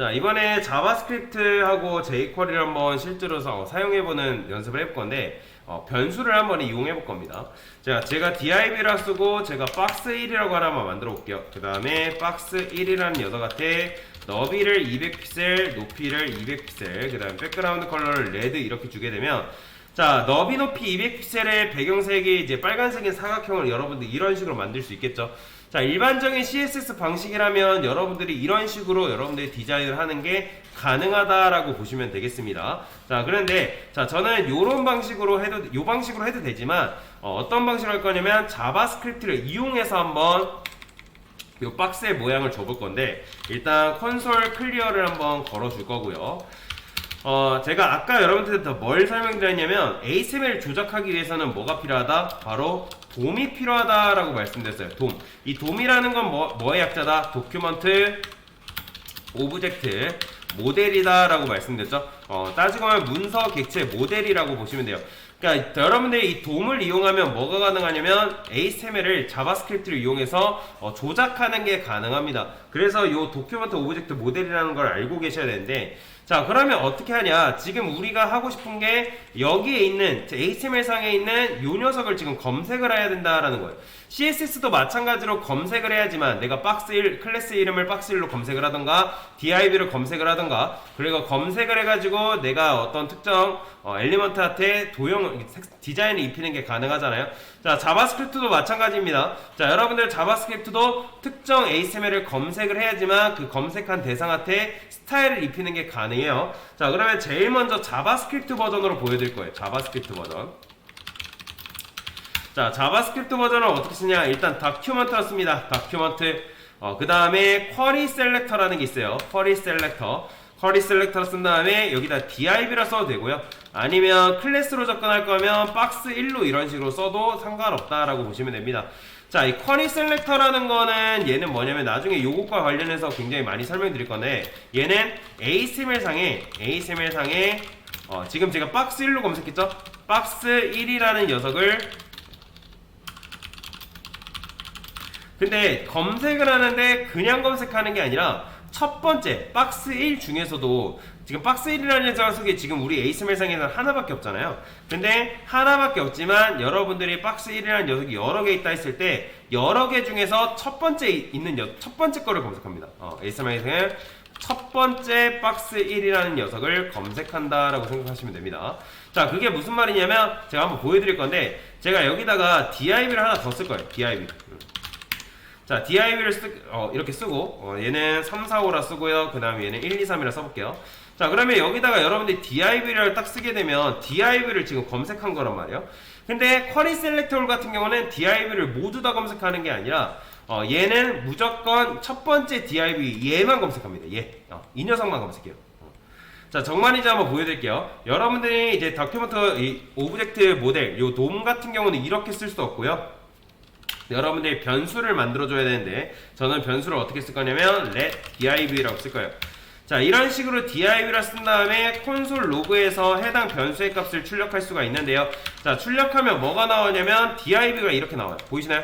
자, 이번에 자바스크립트하고 jQuery를 한번 실제로 사용해보는 연습을 해볼 건데, 변수를 한번 이용해볼 겁니다. 자, 제가 div를 쓰고, 제가 box1이라고 하나만 만들어 볼게요. 그 다음에 box1이라는 녀석한테 너비를 200픽셀, 높이를 200픽셀, 그 다음에 백그라운드 컬러를 레드 이렇게 주게 되면, 자, 너비 높이 200픽셀의 배경색이 이제 빨간색인 사각형을 여러분들 이런 식으로 만들 수 있겠죠. 자, 일반적인 CSS 방식이라면 여러분들이 이런 식으로 여러분들이 디자인을 하는 게 가능하다라고 보시면 되겠습니다. 자, 그런데 자, 저는 요런 방식으로 해도 요 방식으로 해도 되지만 어떤 방식으로 할 거냐면 자바스크립트를 이용해서 한번 요 박스의 모양을 줘볼 건데, 일단 콘솔 클리어를 한번 걸어 줄 거고요. 제가 아까 여러분들한테 뭘 설명드렸냐면 ASML을 조작하기 위해서는 뭐가 필요하다? 바로 돔이 필요하다라고 말씀드렸어요. 돔. 이 돔이라는 건 뭐의 약자다? 도큐먼트 오브젝트 모델이다라고 말씀드렸죠. 따지고 보면 문서 객체 모델이라고 보시면 돼요. 그러니까 여러분들이 이 돔을 이용하면 뭐가 가능하냐면 HTML을 자바스크립트를 이용해서 조작하는 게 가능합니다. 그래서 이 도큐먼트 오브젝트 모델이라는 걸 알고 계셔야 되는데, 자, 그러면 어떻게 하냐? 지금 우리가 하고 싶은 게 여기에 있는 HTML 상에 있는 이 녀석을 지금 검색을 해야 된다라는 거예요. CSS도 마찬가지로 검색을 해야지만 내가 박스1 클래스 이름을 박스1로 검색을 하던가 div를 검색을 하던가, 그리고 검색을 해가지고 내가 어떤 특정 엘리먼트한테 디자인을 입히는 게 가능하잖아요. 자, 자바스크립트도 마찬가지입니다. 자, 여러분들 자바스크립트도 특정 HTML을 검색을 해야지만 그 검색한 대상한테 스타일을 입히는 게 가능해요. 자, 그러면 제일 먼저 자바스크립트 버전으로 보여드릴 거예요. 자바스크립트 버전. 자, 자바스크립트 버전을 어떻게 쓰냐? 일단 다큐먼트로 씁니다. 다큐먼트. 그 다음에 쿼리 셀렉터라는 게 있어요. 쿼리 셀렉터. 쿼리 셀렉터를 쓴 다음에 여기다 div라 써도 되고요. 아니면 클래스로 접근할 거면 box1로 이런 식으로 써도 상관없다라고 보시면 됩니다. 자, 이 쿼리 셀렉터라는 거는 얘는 뭐냐면 나중에 요것과 관련해서 굉장히 많이 설명드릴 건데, 얘는 HTML상에 지금 제가 box1로 검색했죠? box1이라는 녀석을, 근데 검색을 하는데 그냥 검색하는 게 아니라 첫 번째 박스1 중에서도 지금 박스1이라는 녀석이 지금 우리 HTML상에는 하나밖에 없잖아요. 근데 하나밖에 없지만 여러분들이 박스1이라는 녀석이 여러 개 있다 했을 때 여러 개 중에서 첫 번째 있는 첫 번째 거를 검색합니다. HTML상에 첫 번째 박스1이라는 녀석을 검색한다라고 생각하시면 됩니다. 자, 그게 무슨 말이냐면 제가 한번 보여드릴 건데, 제가 여기다가 div를 하나 더 쓸 거예요. div. 자, div를 이렇게 쓰고, 얘는 3, 4, 5라 쓰고요. 그 다음에 얘는 1, 2, 3이라 써볼게요. 자, 그러면 여기다가 여러분들이 div를 딱 쓰게 되면 div를 지금 검색한 거란 말이에요. 근데 쿼리 셀렉터 같은 경우는 div를 모두 다 검색하는 게 아니라 얘는 무조건 첫 번째 div 얘만 검색합니다. 얘. 이 녀석만 검색해요. 자, 정말인지 한번 보여드릴게요. 여러분들이 이제 다큐먼트 이 오브젝트 모델, 요 돔 같은 경우는 이렇게 쓸 수 없고요. 여러분들이 변수를 만들어줘야 되는데, 저는 변수를 어떻게 쓸 거냐면 let div라고 쓸 거예요. 자, 이런 식으로 div라 쓴 다음에 콘솔 로그에서 해당 변수의 값을 출력할 수가 있는데요. 자, 출력하면 뭐가 나오냐면 div가 이렇게 나와요. 보이시나요?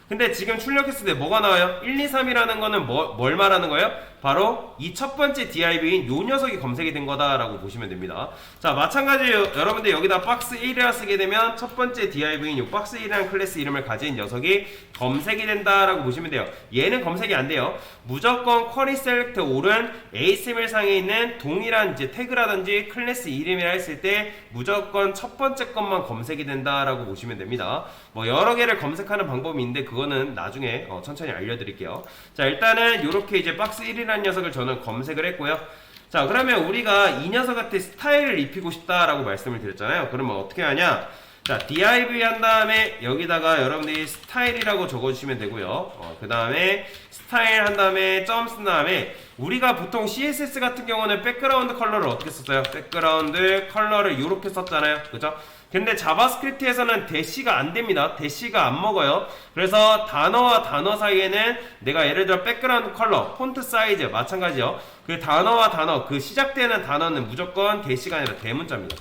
근데 지금 출력했을 때 뭐가 나와요? 1, 2, 3이라는 거는 뭘 말하는 거예요? 바로 이 첫 번째 div인 요 녀석이 검색이 된 거다라고 보시면 됩니다. 자, 마찬가지로 여러분들 여기다 box1이라 쓰게 되면 첫 번째 div인 요 box1이라는 클래스 이름을 가진 녀석이 검색이 된다라고 보시면 돼요. 얘는 검색이 안 돼요. 무조건 쿼리 셀렉트 올은 HTML 상에 있는 동일한 이제 태그라든지 클래스 이름이라 했을 때 무조건 첫 번째 것만 검색이 된다라고 보시면 됩니다. 뭐 여러 개를 검색하는 방법이 있는데 그거는 나중에 천천히 알려드릴게요. 자, 일단은 이렇게 이제 box1이라는 녀석을 저는 검색을 했고요. 자, 그러면 우리가 이 녀석한테 스타일을 입히고 싶다라고 말씀을 드렸잖아요. 그러면 어떻게 하냐? 자, div 한 다음에 여기다가 여러분들이 스타일이라고 적어주시면 되고요. 그 다음에 스타일 한 다음에 점 쓴 다음에, 우리가 보통 CSS 같은 경우는 백그라운드 컬러를 어떻게 썼어요? 백그라운드 컬러를 이렇게 썼잖아요. 그죠? 근데 자바스크립트에서는 대시가 안 됩니다. 대시가 안 먹어요. 그래서 단어와 단어 사이에는 내가 예를 들어 백그라운드 컬러, 폰트 사이즈 마찬가지요. 그 단어와 단어, 그 시작되는 단어는 무조건 대시가 아니라 대문자입니다.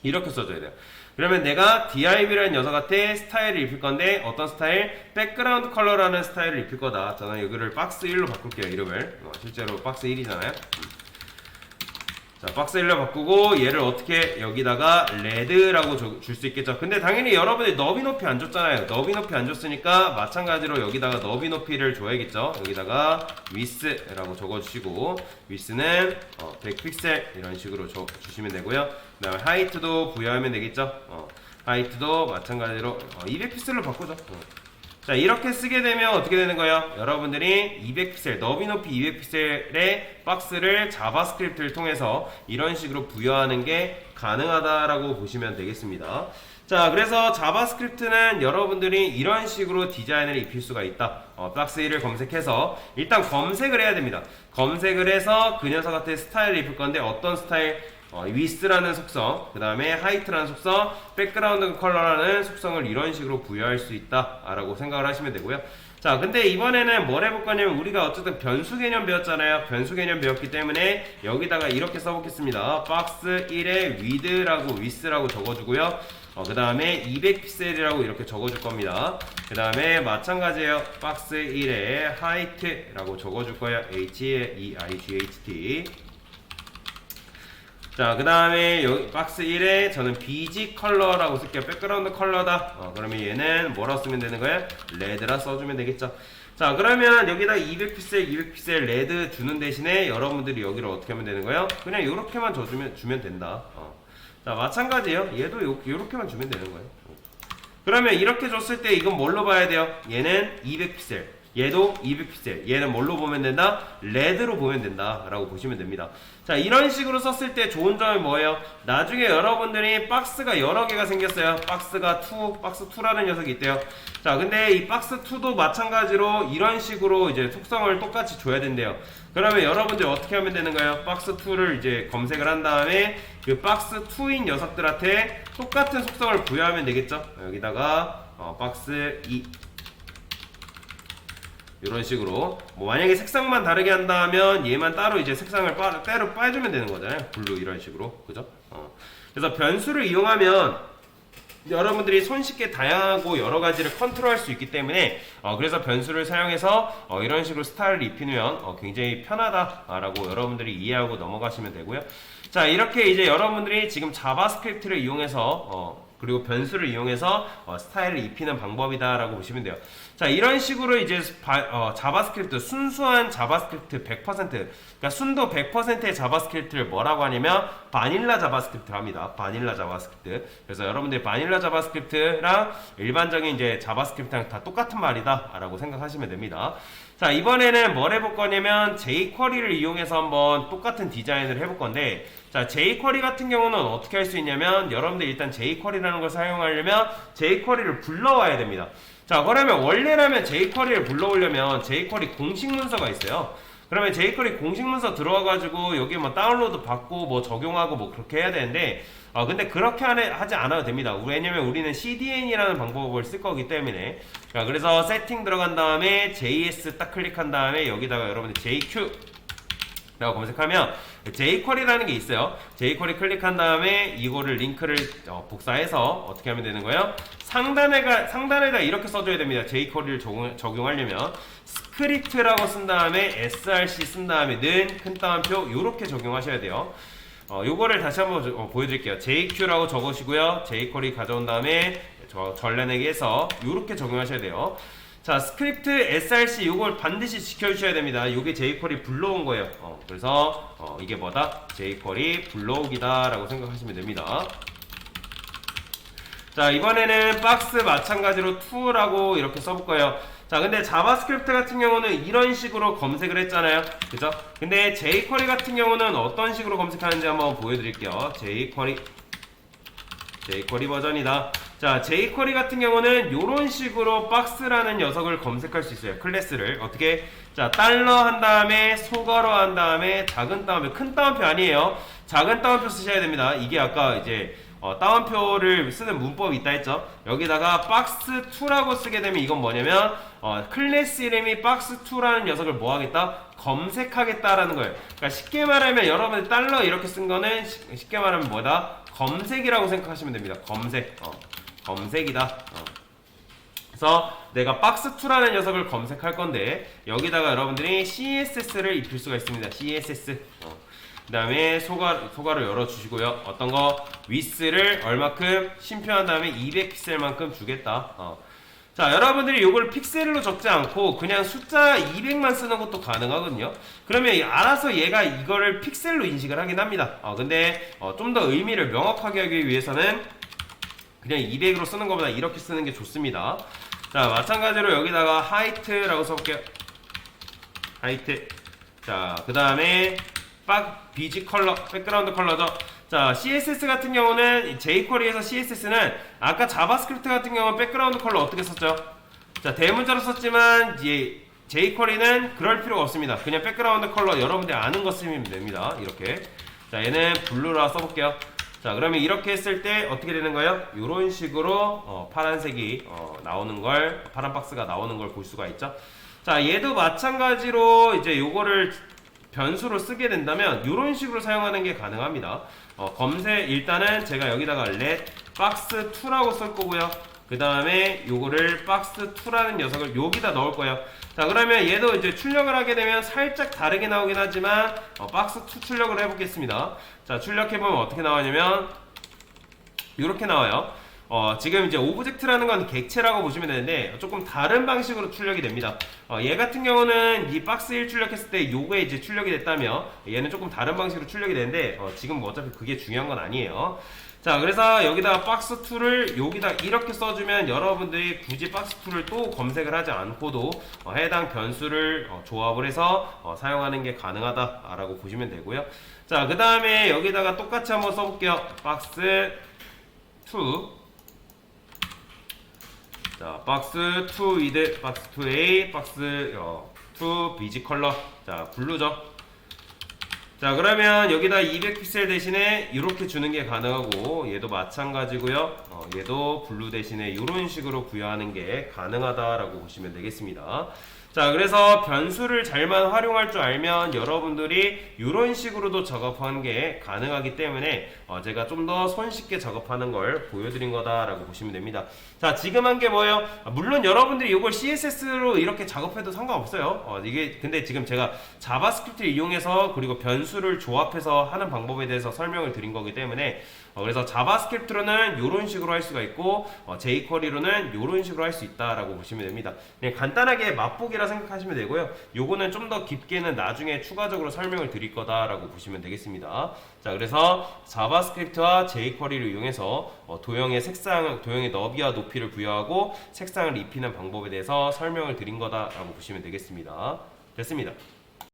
이렇게 써줘야 돼요. 그러면 내가 div라는 녀석한테 스타일을 입힐 건데 어떤 스타일? 백그라운드 컬러라는 스타일을 입힐 거다. 저는 여기를 박스 1로 바꿀게요. 이름을. 실제로 박스 1이잖아요. 자, 박스 1로 바꾸고 얘를 어떻게 여기다가 레드라고 줄 수 있겠죠. 근데 당연히 여러분이 너비 높이 안 줬잖아요. 너비 높이 안 줬으니까 마찬가지로 여기다가 너비 높이를 줘야겠죠. 여기다가 width라고 적어주시고 width는 100픽셀 이런 식으로 주시면 되고요. 그 다음에 height도 부여하면 되겠죠. height도 마찬가지로 200픽셀로 바꾸죠. 자, 이렇게 쓰게 되면 어떻게 되는 거예요? 여러분들이 200픽셀, 너비 높이 200픽셀의 박스를 자바스크립트를 통해서 이런 식으로 부여하는 게 가능하다라고 보시면 되겠습니다. 자, 그래서 자바스크립트는 여러분들이 이런 식으로 디자인을 입힐 수가 있다. 박스 1을 검색해서 일단 검색을 해야 됩니다. 검색을 해서 그 녀석한테 스타일을 입힐 건데 어떤 스타일? width라는 속성, 그 다음에 height라는 속성, background color라는 속성을 이런 식으로 부여할 수 있다 라고 생각을 하시면 되고요. 자, 근데 이번에는 뭘 해볼 거냐면 우리가 어쨌든 변수 개념 배웠잖아요. 변수 개념 배웠기 때문에 여기다가 이렇게 써보겠습니다. 박스 1에 width라고 적어주고요. 그 다음에 200픽셀이라고 이렇게 적어줄 겁니다. 그 다음에 마찬가지예요. 박스 1에 height라고 적어줄 거예요. height. 자, 그 다음에 여기 박스 1에 저는 BG 컬러라고 쓸게요. 백그라운드 컬러다. 그러면 얘는 뭐라고 쓰면 되는 거예요? 레드라 써주면 되겠죠. 자, 그러면 여기다 200픽셀 레드 주는 대신에 여러분들이 여기를 어떻게 하면 되는 거예요? 그냥 이렇게만 주면 된다. 자, 마찬가지예요. 얘도 이렇게만 주면 되는 거예요. 그러면 이렇게 줬을 때 이건 뭘로 봐야 돼요? 얘는 200픽셀. 얘도 200픽셀. 얘는 뭘로 보면 된다? 레드로 보면 된다 라고 보시면 됩니다. 자, 이런 식으로 썼을 때 좋은 점이 뭐예요? 나중에 여러분들이 박스가 여러 개가 생겼어요. 박스 2라는 녀석이 있대요. 자, 근데 이 박스 2도 마찬가지로 이런 식으로 이제 속성을 똑같이 줘야 된대요. 그러면 여러분들 어떻게 하면 되는 거예요? 박스 2를 이제 검색을 한 다음에 그 박스 2인 녀석들한테 똑같은 속성을 부여하면 되겠죠? 여기다가 박스 2 이런 식으로 뭐 만약에 색상만 다르게 한다면 얘만 따로 이제 색상을 따로 빠주면 되는 거잖아요. 블루 이런 식으로, 그죠? 그래서 변수를 이용하면 여러분들이 손쉽게 다양하고 여러 가지를 컨트롤할 수 있기 때문에 그래서 변수를 사용해서 이런 식으로 스타일을 입히면 굉장히 편하다라고 여러분들이 이해하고 넘어가시면 되고요. 자, 이렇게 이제 여러분들이 지금 자바스크립트를 이용해서 그리고 변수를 이용해서 스타일을 입히는 방법이다라고 보시면 돼요. 자, 이런 식으로 이제 자바스크립트, 순수한 자바스크립트 100%, 그러니까 순도 100%의 자바스크립트를 뭐라고 하냐면 바닐라 자바스크립트를 합니다. 바닐라 자바스크립트. 그래서 여러분들이 바닐라 자바스크립트랑 일반적인 이제 자바스크립트랑 다 똑같은 말이다라고 생각하시면 됩니다. 자, 이번에는 뭘 해볼 거냐면 jQuery를 이용해서 한번 똑같은 디자인을 해볼 건데, 자, jQuery 같은 경우는 어떻게 할 수 있냐면 여러분들 일단 jQuery라는 걸 사용하려면 jQuery를 불러와야 됩니다. 자, 그러면 원래라면 jQuery를 불러오려면 jQuery 공식 문서가 있어요. 그러면 jQuery 공식 문서 들어와가지고 여기 뭐 다운로드 받고 뭐 적용하고 뭐 그렇게 해야 되는데 근데 그렇게 하지 않아도 됩니다. 왜냐면 우리는 CDN이라는 방법을 쓸 거기 때문에. 자, 그래서 세팅 들어간 다음에 JS 딱 클릭한 다음에 여기다가 여러분들 JQ 라고 검색하면 jQuery라는 게 있어요. jQuery 클릭한 다음에 이거를 링크를 복사해서 어떻게 하면 되는 거예요? 상단에다 이렇게 써줘야 됩니다. jQuery를 적용하려면 스크립트라고 쓴 다음에 src 쓴 다음에 는 큰 따옴표 요렇게 적용하셔야 돼요. 요거를 다시 한번 보여드릴게요. jQ라고 적으시고요. jQuery 가져온 다음에 전래내기 해서 요렇게 적용하셔야 돼요. 자, 스크립트 src 요걸 반드시 지켜주셔야 됩니다. 요게 jQuery 불러온 거예요. 그래서 이게 뭐다? jQuery 불러오기다 라고 생각하시면 됩니다. 자, 이번에는 박스 마찬가지로 to라고 이렇게 써볼 거예요. 자, 근데 자바스크립트 같은 경우는 이런 식으로 검색을 했잖아요. 그죠? 근데 jQuery 같은 경우는 어떤 식으로 검색하는지 한번 보여드릴게요. jQuery 버전이다. 자, jQuery 같은 경우는 이런 식으로 박스라는 녀석을 검색할 수 있어요. 클래스를 어떻게? 자, 달러 한 다음에 소괄호 한 다음에 작은 따옴표, 큰 따옴표 아니에요. 작은 따옴표 쓰셔야 됩니다. 이게 아까 이제 따옴표를 쓰는 문법이 있다 했죠. 여기다가 박스2라고 쓰게 되면 이건 뭐냐면 클래스 이름이 박스2라는 녀석을 뭐 하겠다? 검색하겠다라는 거예요. 그러니까 쉽게 말하면 여러분들 달러 이렇게 쓴 거는 쉽게 말하면 뭐다? 검색이라고 생각하시면 됩니다. 검색이다. 그래서 내가 박스2라는 녀석을 검색할 건데 여기다가 여러분들이 CSS를 입힐 수가 있습니다. CSS. 그 다음에 소가를 열어주시고요. 어떤 거 width를 얼마큼 심표한 다음에 200픽셀만큼 주겠다. 자, 여러분들이 이걸 픽셀로 적지 않고 그냥 숫자 200만 쓰는 것도 가능하거든요. 그러면 알아서 얘가 이거를 픽셀로 인식을 하긴 합니다. 근데 좀 더 의미를 명확하게 하기 위해서는 그냥 200으로 쓰는 것보다 이렇게 쓰는 게 좋습니다. 자, 마찬가지로 여기다가 하이트라고 써볼게요. 하이트. 자, 그 다음에 BG 컬러, 백그라운드 컬러죠. 자, CSS 같은 경우는 jQuery에서 CSS는 아까 자바스크립트 같은 경우는 백그라운드 컬러 어떻게 썼죠? 자, 대문자로 썼지만 이제 jQuery는 그럴 필요가 없습니다. 그냥 백그라운드 컬러 여러분들이 아는 거 쓰면 됩니다. 이렇게. 자, 얘는 블루라 써볼게요. 자, 그러면 이렇게 했을 때 어떻게 되는 거예요? 이런 식으로 파란색이 나오는 걸, 파란 박스가 나오는 걸 볼 수가 있죠. 자, 얘도 마찬가지로 이제 요거를 변수로 쓰게 된다면 이런 식으로 사용하는 게 가능합니다. 검색 일단은 제가 여기다가 let box2라고 쓸 거고요. 그 다음에 요거를 box2라는 녀석을 여기다 넣을 거예요. 자, 그러면 얘도 이제 출력을 하게 되면 살짝 다르게 나오긴 하지만 box2 출력을 해보겠습니다. 자, 출력해보면 어떻게 나오냐면 이렇게 나와요. 지금 이제 오브젝트라는 건 객체라고 보시면 되는데 조금 다른 방식으로 출력이 됩니다. 얘 같은 경우는 이 박스 1 출력했을 때 요게 이제 출력이 됐다며 얘는 조금 다른 방식으로 출력이 되는데 지금 뭐 어차피 그게 중요한 건 아니에요. 자, 그래서 여기다가 박스2를 여기다 이렇게 써주면 여러분들이 굳이 박스2를 또 검색을 하지 않고도 해당 변수를 조합을 해서 사용하는 게 가능하다라고 보시면 되고요. 자, 그 다음에 여기다가 똑같이 한번 써볼게요. 박스2 자, 박스2 with 박스2A, 박스2 BG 컬러. 자, 블루죠. 자, 그러면 여기다 200픽셀 대신에 이렇게 주는 게 가능하고 얘도 마찬가지고요. 얘도 블루 대신에 이런 식으로 부여하는 게 가능하다라고 보시면 되겠습니다. 자, 그래서 변수를 잘만 활용할 줄 알면 여러분들이 이런 식으로도 작업하는 게 가능하기 때문에 제가 좀 더 손쉽게 작업하는 걸 보여드린 거다라고 보시면 됩니다. 자, 지금 한 게 뭐예요? 물론 여러분들이 이걸 CSS로 이렇게 작업해도 상관없어요. 이게 근데 지금 제가 자바스크립트를 이용해서 그리고 변수를 조합해서 하는 방법에 대해서 설명을 드린 거기 때문에 그래서 자바스크립트로는 이런 식으로 할 수가 있고 jQuery로는 이런 식으로 할 수 있다라고 보시면 됩니다. 그냥 간단하게 맛보기라 생각하시면 되고요. 요거는 좀 더 깊게는 나중에 추가적으로 설명을 드릴 거다라고 보시면 되겠습니다. 자, 그래서 자바스크립트와 jQuery를 이용해서 도형의 너비와 높이를 부여하고 색상을 입히는 방법에 대해서 설명을 드린 거다라고 보시면 되겠습니다. 됐습니다.